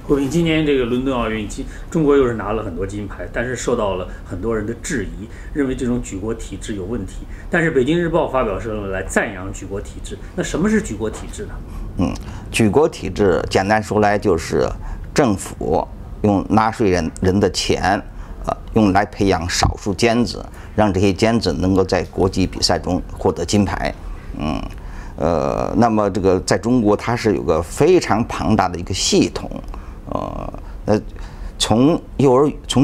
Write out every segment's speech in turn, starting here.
胡平，今年这个伦敦奥运，中国又是拿了很多金牌，但是受到了很多人的质疑，认为这种举国体制有问题。但是《北京日报》发表社论来赞扬举国体制。那什么是举国体制呢？举国体制简单说来就是政府用纳税人的钱，用来培养少数尖子，让这些尖子能够在国际比赛中获得金牌。那么这个在中国它是有个非常庞大的一个系统，从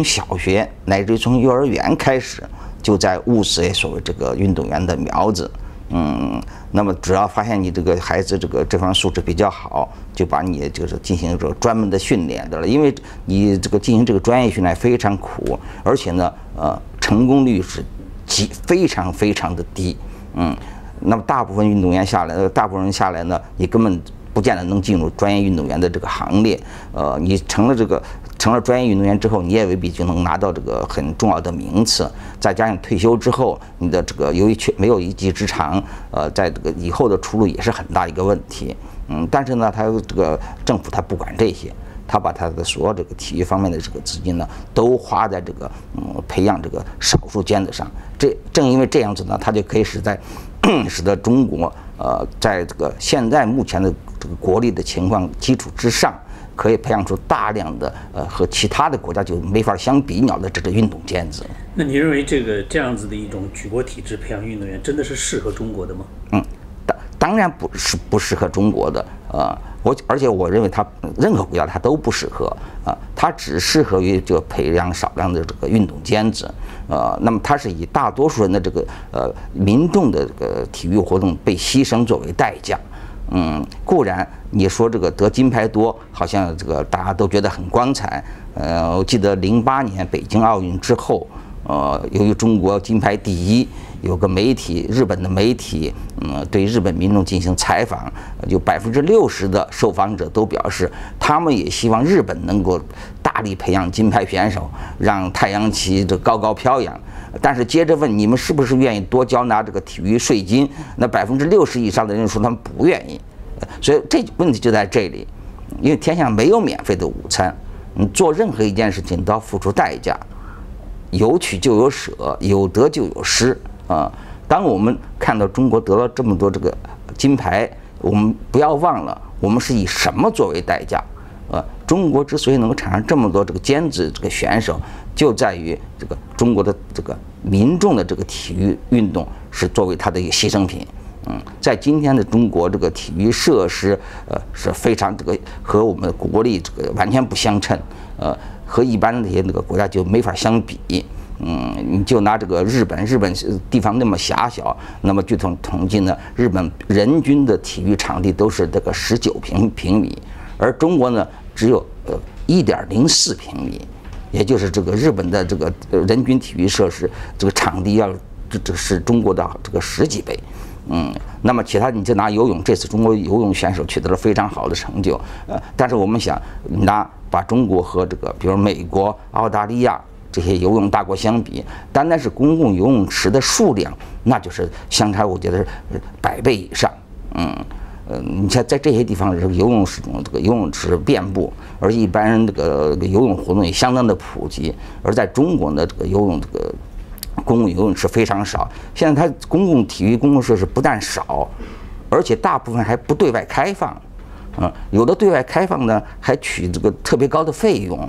小学乃至从幼儿园开始，就在物色所谓这个运动员的苗子。那么只要发现你这个孩子这方面素质比较好，就把你就是进行这个专门的训练的了。因为你这个进行这个专业训练非常苦，而且呢，成功率是非常非常的低。那么大部分运动员下来，大部分人下来呢，你根本不见得能进入专业运动员的这个行列。你成了专业运动员之后，你也未必就能拿到这个很重要的名次。再加上退休之后，你的这个由于没有一技之长，在这个以后的出路也是很大一个问题。但是呢，他这个政府他不管这些，他把他的所有这个体育方面的这个资金呢，都花在这个培养这个少数尖子上。正因为这样子呢，他就可以使得中国在这个现在目前的这个国力的情况基础之上，可以培养出大量的和其他的国家就没法相比拟的这个运动尖子。那你认为这样子的一种举国体制培养运动员，真的是适合中国的吗？当然不适合中国的。而且我认为它任何国家它都不适合它只适合于就培养少量的这个运动尖子。那么它是以大多数人的这个民众的这个体育活动被牺牲作为代价。固然你说这个得金牌多，好像这个大家都觉得很光彩。我记得08年北京奥运之后，由于中国金牌第一，有个日本的媒体，对日本民众进行采访，有60%的受访者都表示，他们也希望日本能够大力培养金牌选手，让太阳旗这高高飘扬。但是接着问你们是不是愿意多交纳这个体育税金？那60%以上的人说他们不愿意。所以这问题就在这里，因为天下没有免费的午餐，你做任何一件事情都要付出代价，有取就有舍，有得就有失。当我们看到中国得了这么多这个金牌，我们不要忘了，我们是以什么作为代价？中国之所以能够产生这么多这个尖子这个选手，就在于这个中国的这个民众的这个体育运动是作为他的一个牺牲品。在今天的中国，这个体育设施是非常这个和我们的国力这个完全不相称，和一般的这些那个国家就没法相比。你就拿这个日本地方那么狭小，那么据统计呢，日本人均的体育场地都是这个19平米，而中国呢只有1.04平米，也就是这个日本的这个人均体育设施这个场地这是中国的这个10几倍。那么其他你就拿游泳，这次中国游泳选手取得了非常好的成就。但是我们想把中国和这个比如美国、澳大利亚这些游泳大国相比，单单是公共游泳池的数量，那就是相差我觉得是100倍以上。你像在这些地方，这个游泳池遍布，而一般人这个游泳活动也相当的普及。而在中国呢，这个公共游泳池非常少。现在它公共设施不但少，而且大部分还不对外开放。有的对外开放呢，还取这个特别高的费用。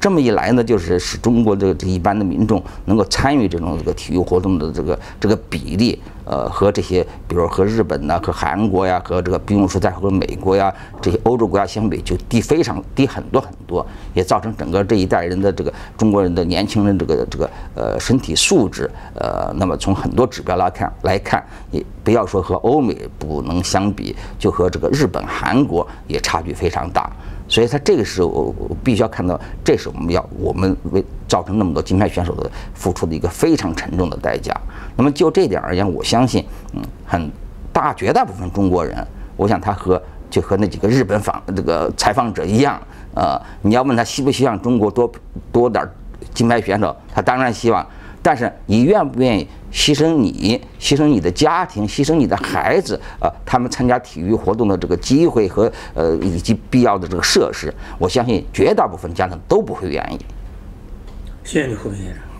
这么一来呢，就是使中国这一般的民众能够参与这个体育活动的这个比例，和这些比如和日本呐、和韩国呀、和这个不用说再和美国呀这些欧洲国家相比，就低很多，也造成整个这一代人的这个中国人的年轻人这个身体素质，那么从很多指标来看，也不要说和欧美不能相比，就和这个日本、韩国也差距非常大。所以，他这个是我必须要看到，这是我们为造成那么多金牌选手的付出的一个非常沉重的代价。那么就这点而言，我相信，绝大部分中国人，我想他就和那几个日本采访者一样，你要问他希不希望中国多点金牌选手，他当然希望。但是你愿不愿意牺牲你的家庭，牺牲你的孩子他们参加体育活动的这个机会和以及必要的这个设施，我相信绝大部分家长都不会愿意。谢谢你，胡先生。